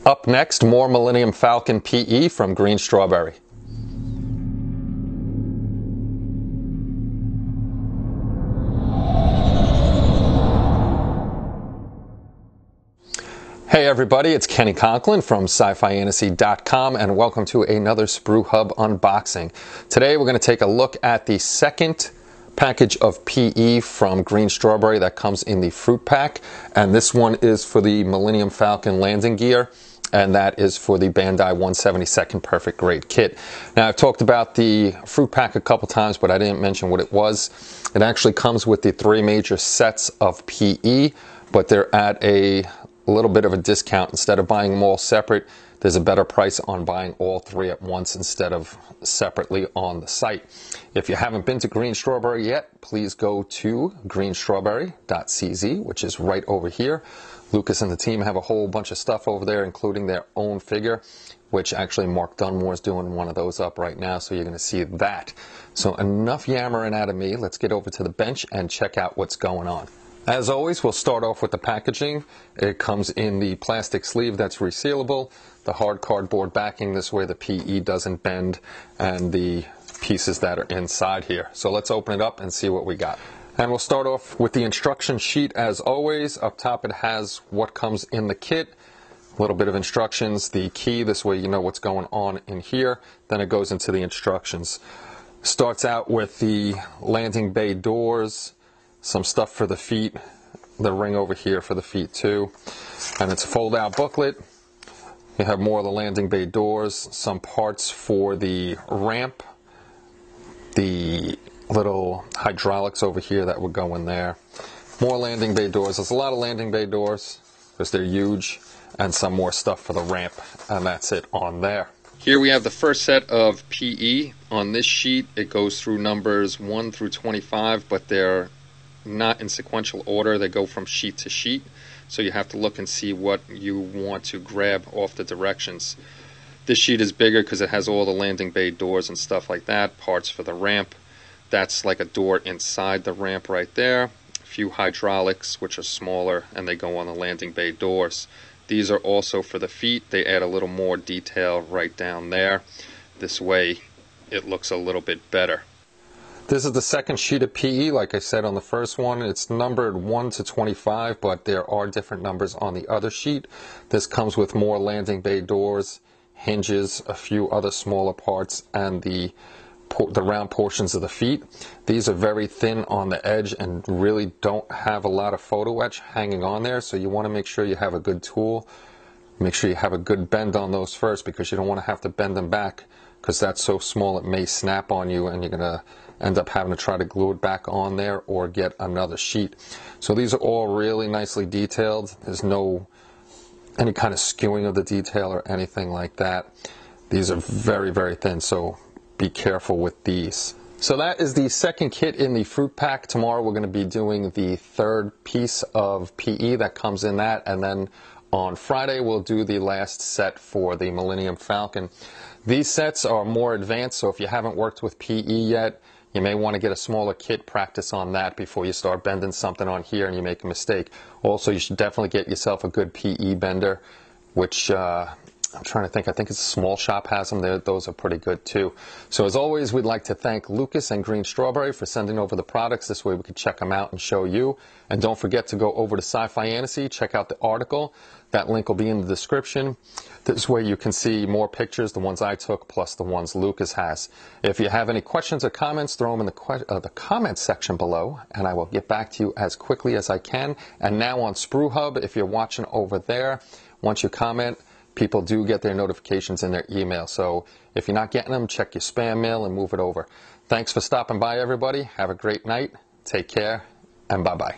Up next, more Millennium Falcon PE from Greenstrawberry. Hey everybody, it's Kenny Conklin from SciFiAntasy.com and welcome to another Sprue Hub unboxing. Today we're going to take a look at the second package of PE from Greenstrawberry that comes in the fruit pack, and this one is for the Millennium Falcon landing gear, and that is for the Bandai 172nd Perfect Grade kit. Now, I've talked about the fruit pack a couple times, but I didn't mention what it was. It actually comes with the 3 major sets of PE, but they're at a little bit of a discount. Instead of buying them all separate, there's a better price on buying all 3 at once instead of separately on the site. If you haven't been to Greenstrawberry yet, please go to greenstrawberry.cz, which is right over here. Lucas and the team have a whole bunch of stuff over there, including their own figure, which actually Mark Dunmore is doing one of those up right now, so you're going to see that. So enough yammering out of me. Let's get over to the bench and check out what's going on. As always, we'll start off with the packaging. It comes in the plastic sleeve that's resealable, the hard cardboard backing, this way the PE doesn't bend, and the pieces that are inside here. So let's open it up and see what we got. And we'll start off with the instruction sheet as always. Up top it has what comes in the kit, a little bit of instructions, the key, this way you know what's going on in here. Then it goes into the instructions. Starts out with the landing bay doors, some stuff for the feet, the ring over here for the feet too, and it's a fold-out booklet. You have more of the landing bay doors, some parts for the ramp, the little hydraulics over here that would go in there, more landing bay doors. There's a lot of landing bay doors because they're huge, and some more stuff for the ramp, and that's it on there. Here we have the first set of PE. On this sheet it goes through numbers 1 through 25, but they're not in sequential order. They go from sheet to sheet, so you have to look and see what you want to grab off the directions. This sheet is bigger because it has all the landing bay doors and stuff like that, parts for the ramp. That's like a door inside the ramp right there. A few hydraulics which are smaller, and they go on the landing bay doors. These are also for the feet. They add a little more detail right down there. This way it looks a little bit better. This is the second sheet of PE. Like I said on the first one, it's numbered 1 to 25, but there are different numbers on the other sheet. This comes with more landing bay doors, hinges, a few other smaller parts, and the round portions of the feet. These are very thin on the edge and really don't have a lot of photo etch hanging on there, so you want to make sure you have a good tool. Make sure you have a good bend on those first, because you don't want to have to bend them back, because that's so small it may snap on you and you're going to end up having to try to glue it back on there or get another sheet. So these are all really nicely detailed. There's no any kind of skewing of the detail or anything like that. These are very, very thin, so be careful with these. So that is the second kit in the fruit pack. Tomorrow we're going to be doing the third piece of PE that comes in that, and then on Friday we'll do the last set for the Millennium Falcon. These sets are more advanced, so if you haven't worked with PE yet, you may want to get a smaller kit, practice on that before you start bending something on here and you make a mistake. Also, you should definitely get yourself a good PE bender, which I'm trying to think, I think it's a Small Shop has them. Those are pretty good too. So as always, we'd like to thank Lucas and Greenstrawberry for sending over the products. This way we could check them out and show you. And don't forget to go over to Sci-Fi Fantasy, check out the article. That link will be in the description. This way you can see more pictures, the ones I took, plus the ones Lucas has. If you have any questions or comments, throw them in the comments section below, and I will get back to you as quickly as I can. And now on Sprue Hub, if you're watching over there, once you comment, people do get their notifications in their email. So if you're not getting them, check your spam mail and move it over. Thanks for stopping by, everybody. Have a great night. Take care, and bye-bye.